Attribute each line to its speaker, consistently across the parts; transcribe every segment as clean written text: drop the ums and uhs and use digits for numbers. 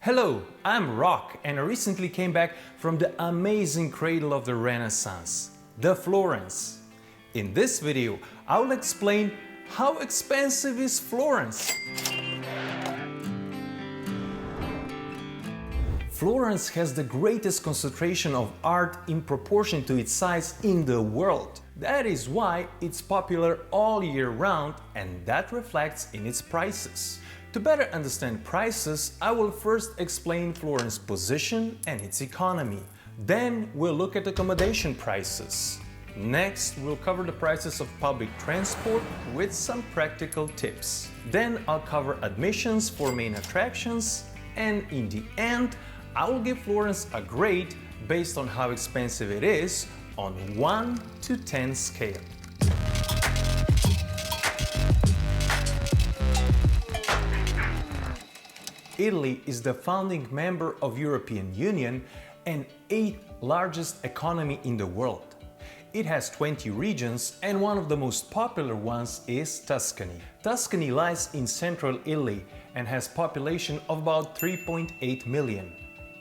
Speaker 1: Hello, I'm Rok and I recently came back from the amazing cradle of the Renaissance, the Florence. In this video, I will explain how expensive is Florence. Florence has the greatest concentration of art in proportion to its size in the world. That is why it's popular all year round, and that reflects in its prices. To better understand prices, I will first explain Florence's position and its economy. Then we'll look at accommodation prices. Next, we'll cover the prices of public transport with some practical tips. Then I'll cover admissions for main attractions, and in the end, I will give Florence a grade based on how expensive it is on 1 to 10 scale. Italy is the founding member of European Union and 8th largest economy in the world. It has 20 regions and one of the most popular ones is Tuscany. Tuscany lies in central Italy and has population of about 3.8 million.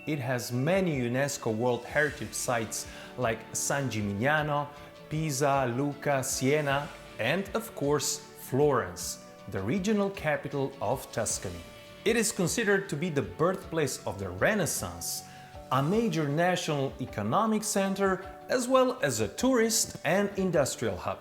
Speaker 1: It has many UNESCO World Heritage Sites like San Gimignano, Pisa, Lucca, Siena, and of course Florence, the regional capital of Tuscany. It is considered to be the birthplace of the Renaissance, a major national economic center, as well as a tourist and industrial hub.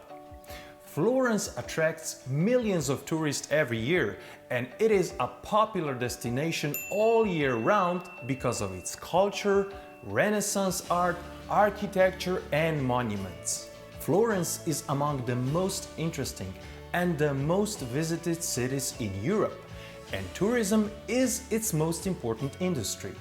Speaker 1: Florence attracts millions of tourists every year, and it is a popular destination all year round because of its culture, Renaissance art, architecture, and monuments. Florence is among the most interesting and the most visited cities in Europe, and tourism is its most important industry.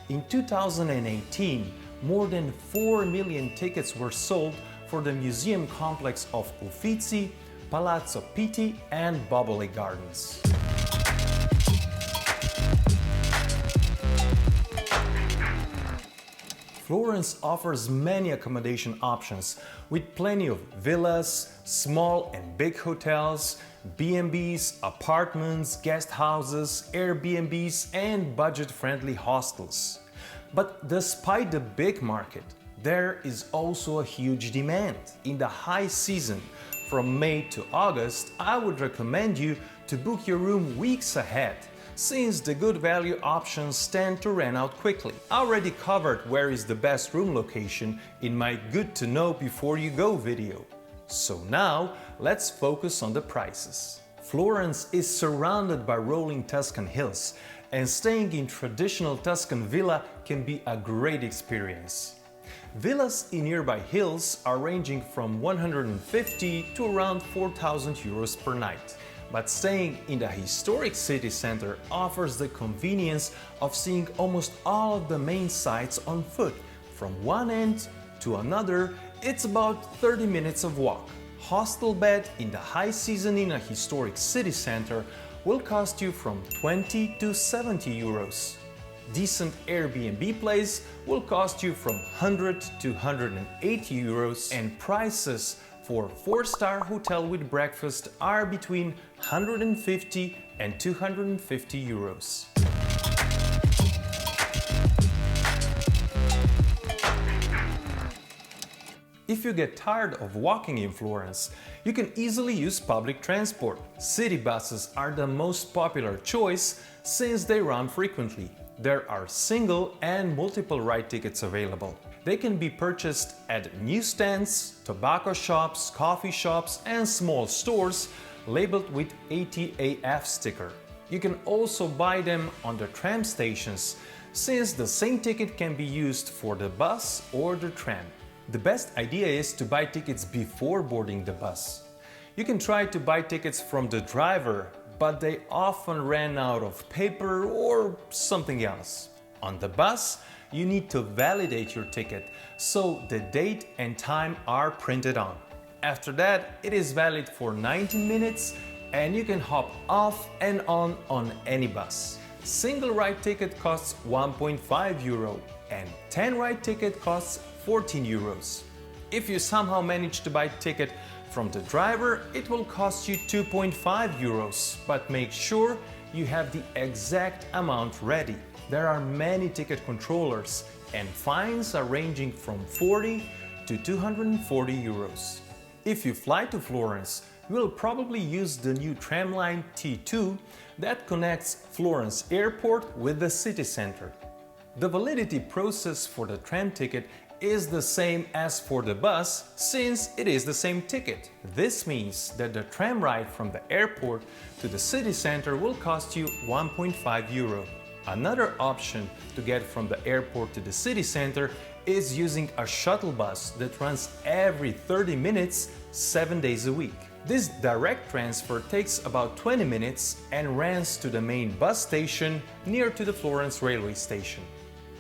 Speaker 1: In 2018, more than 4 million tickets were sold for the museum complex of Uffizi, Palazzo Pitti, and Boboli Gardens. Florence offers many accommodation options with plenty of villas, small and big hotels, B&Bs, apartments, guest houses, Airbnbs, and budget-friendly hostels. But despite the big market, there is also a huge demand. In the high season, from May to August, I would recommend you to book your room weeks ahead, since the good value options tend to run out quickly. I already covered where is the best room location in my Good to Know Before You Go video. So now, let's focus on the prices. Florence is surrounded by rolling Tuscan hills, and staying in traditional Tuscan villa can be a great experience. Villas in nearby hills are ranging from 150 to around 4,000 euros per night. But staying in the historic city center offers the convenience of seeing almost all of the main sites on foot. From one end to another, it's about 30 minutes of walk. Hostel bed in the high season in a historic city center will cost you from 20 to 70 euros. Decent Airbnb place will cost you from 100 to 180 euros, and prices for 4-star hotel with breakfast are between 150 and 250 euros. If you get tired of walking in Florence, you can easily use public transport. City buses are the most popular choice since they run frequently. There are single and multiple ride tickets available. They can be purchased at newsstands, tobacco shops, coffee shops, and small stores labeled with ATAF sticker. You can also buy them on the tram stations, since the same ticket can be used for the bus or the tram. The best idea is to buy tickets before boarding the bus. You can try to buy tickets from the driver, but they often ran out of paper or something else. On the bus, you need to validate your ticket, so the date and time are printed on. After that, it is valid for 19 minutes and you can hop off and on any bus. Single ride ticket costs 1.5 euro and 10 ride ticket costs 14 euros. If you somehow manage to buy ticket from the driver, it will cost you 2.5 euros, but make sure you have the exact amount ready. there are many ticket controllers and fines are ranging from 40 to 240 euros. If you fly to Florence, you will probably use the new tramline T2 that connects Florence Airport with the city center. The validity process for the tram ticket is the same as for the bus, since it is the same ticket. This means that the tram ride from the airport to the city center will cost you 1.5 euro. Another option to get from the airport to the city center is using a shuttle bus that runs every 30 minutes, 7 days a week. This direct transfer takes about 20 minutes and runs to the main bus station near to the Florence railway station.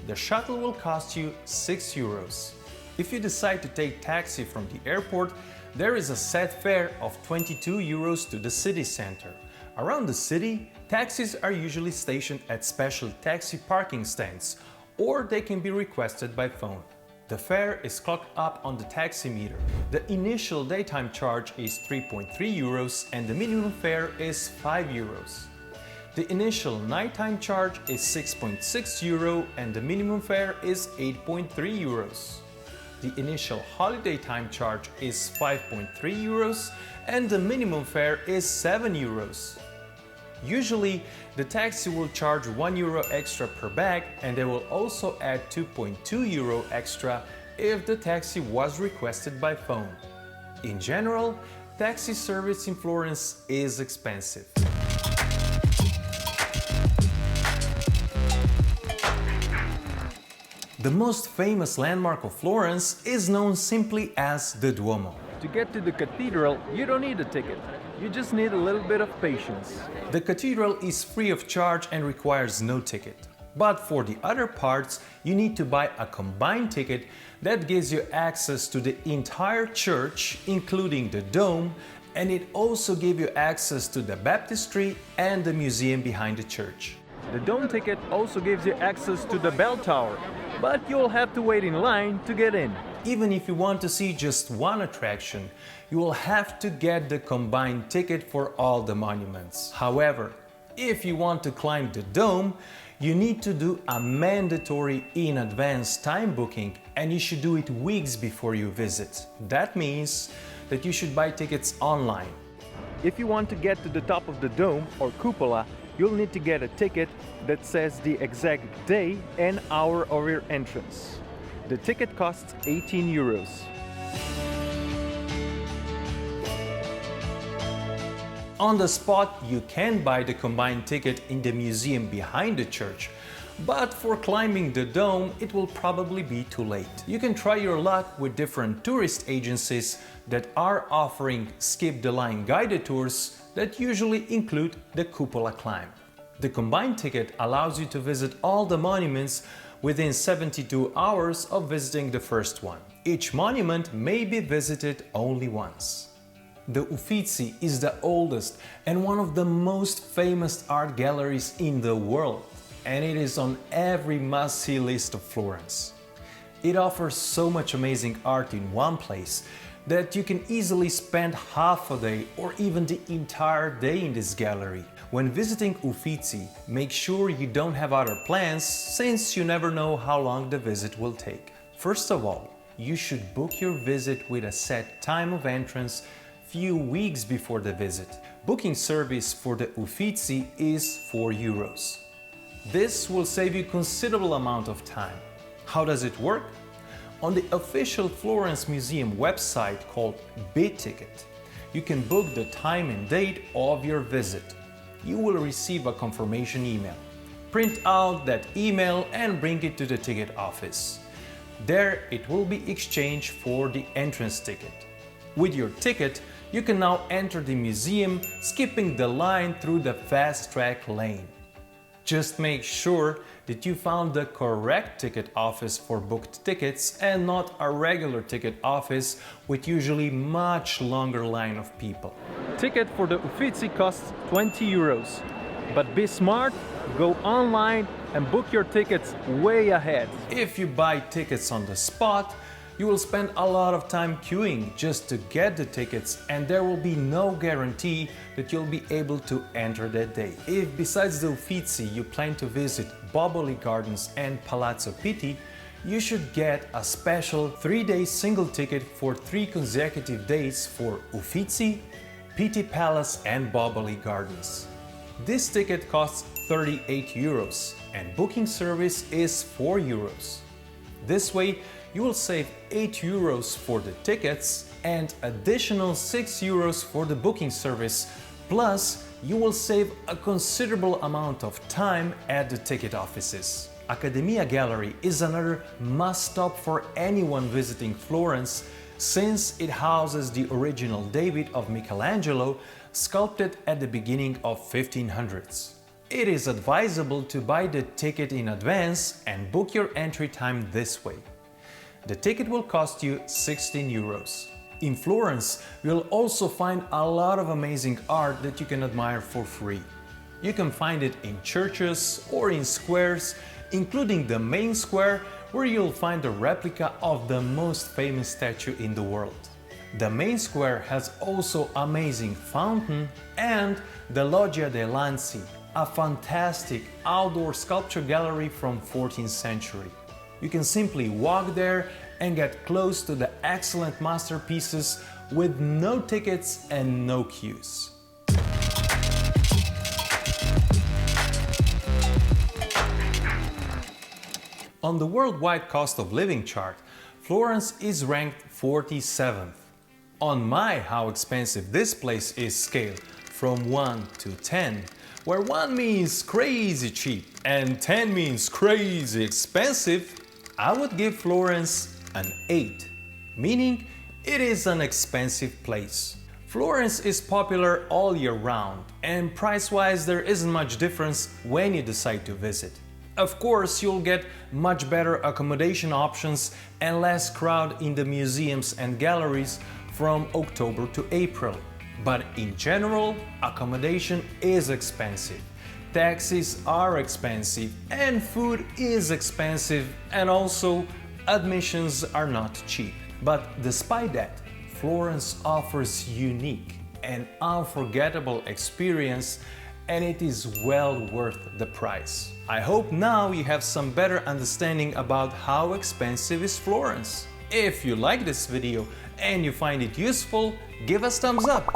Speaker 1: The shuttle will cost you 6 euros. If you decide to take taxi from the airport, there is a set fare of 22 euros to the city center. Around the city, taxis are usually stationed at special taxi parking stands, or they can be requested by phone. The fare is clocked up on the taxi meter. The initial daytime charge is 3.3 euros and the minimum fare is 5 euros. The initial nighttime charge is 6.6 euro and the minimum fare is 8.3 euros. The initial holiday time charge is 5.3 euros and the minimum fare is 7 euros. Usually, the taxi will charge 1 euro extra per bag and they will also add 2.2 euro extra if the taxi was requested by phone. In general, taxi service in Florence is expensive. The most famous landmark of Florence is known simply as the Duomo.
Speaker 2: To get to the cathedral, you don't need a ticket. You just need a little bit of patience.
Speaker 1: The cathedral is free of charge and requires no ticket. But for the other parts, you need to buy a combined ticket that gives you access to the entire church, including the dome, and it also gives you access to the baptistry and the museum behind the church.
Speaker 2: The dome ticket also gives you access to the bell tower, but you'll have to wait in line to get in.
Speaker 1: Even if you want to see just one attraction, you will have to get the combined ticket for all the monuments. However, if you want to climb the dome, you need to do a mandatory in advance time booking and you should do it weeks before you visit. That means that you should buy tickets online.
Speaker 2: If you want to get to the top of the dome or cupola, you'll need to get a ticket that says the exact day and hour of your entrance. The ticket costs 18 euros.
Speaker 1: On the spot, you can buy the combined ticket in the museum behind the church, but for climbing the dome, it will probably be too late. You can try your luck with different tourist agencies that are offering skip-the-line guided tours that usually include the cupola climb. The combined ticket allows you to visit all the monuments within 72 hours of visiting the first one. Each monument may be visited only once. The Uffizi is the oldest and one of the most famous art galleries in the world, and it is on every must-see list of Florence. It offers so much amazing art in one place that you can easily spend half a day or even the entire day in this gallery. When visiting Uffizi, make sure you don't have other plans since you never know how long the visit will take. First of all, you should book your visit with a set time of entrance few weeks before the visit. Booking service for the Uffizi is 4 euros. This will save you considerable amount of time. How does it work? On the official Florence Museum website called B-Ticket, you can book the time and date of your visit. You will receive a confirmation email. Print out that email and bring it to the ticket office. There it will be exchanged for the entrance ticket. With your ticket, you can now enter the museum, skipping the line through the fast-track lane. Just make sure that you found the correct ticket office for booked tickets and not a regular ticket office with usually much longer line of people.
Speaker 2: Ticket for the Uffizi costs 20 euros. But be smart, go online and book your tickets way ahead.
Speaker 1: If you buy tickets on the spot, You will spend a lot of time queuing just to get the tickets, and there will be no guarantee that you'll be able to enter that day. If besides the Uffizi you plan to visit Boboli Gardens and Palazzo Pitti, you should get a special 3-day single ticket for 3 consecutive days for Uffizi, Pitti Palace and Boboli Gardens. This ticket costs 38 euros and booking service is 4 euros. This way you will save 8 euros for the tickets and additional 6 euros for the booking service, plus you will save a considerable amount of time at the ticket offices. Accademia Gallery is another must-stop for anyone visiting Florence, since it houses the original David of Michelangelo, sculpted at the beginning of 1500s. It is advisable to buy the ticket in advance and book your entry time this way. The ticket will cost you 16 euros. In Florence, you'll also find a lot of amazing art that you can admire for free. You can find it in churches or in squares, including the main square, where you'll find a replica of the most famous statue in the world. The main square has also amazing fountain and the Loggia dei Lanzi, a fantastic outdoor sculpture gallery from 14th century. You can simply walk there and get close to the excellent masterpieces with no tickets and no queues. On the worldwide cost of living chart, Florence is ranked 47th. On my how expensive this place is scale from 1 to 10, where 1 means crazy cheap and 10 means crazy expensive, I would give Florence an 8, meaning it is an expensive place. Florence is popular all year round, and price-wise there isn't much difference when you decide to visit. Of course, you'll get much better accommodation options and less crowd in the museums and galleries from October to April. But in general, accommodation is expensive, taxis are expensive, and food is expensive, and also admissions are not cheap. But despite that, Florence offers unique and unforgettable experience, and it is well worth the price. I hope now you have some better understanding about how expensive is Florence. If you like this video and you find it useful, give us thumbs up.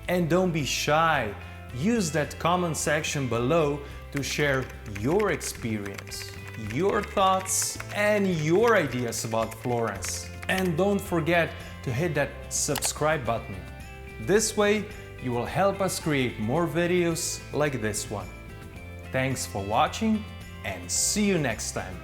Speaker 1: And don't be shy, use that comment section below to share your experience, your thoughts and your ideas about Florence. And don't forget to hit that subscribe button. This way you will help us create more videos like this one. Thanks for watching and see you next time.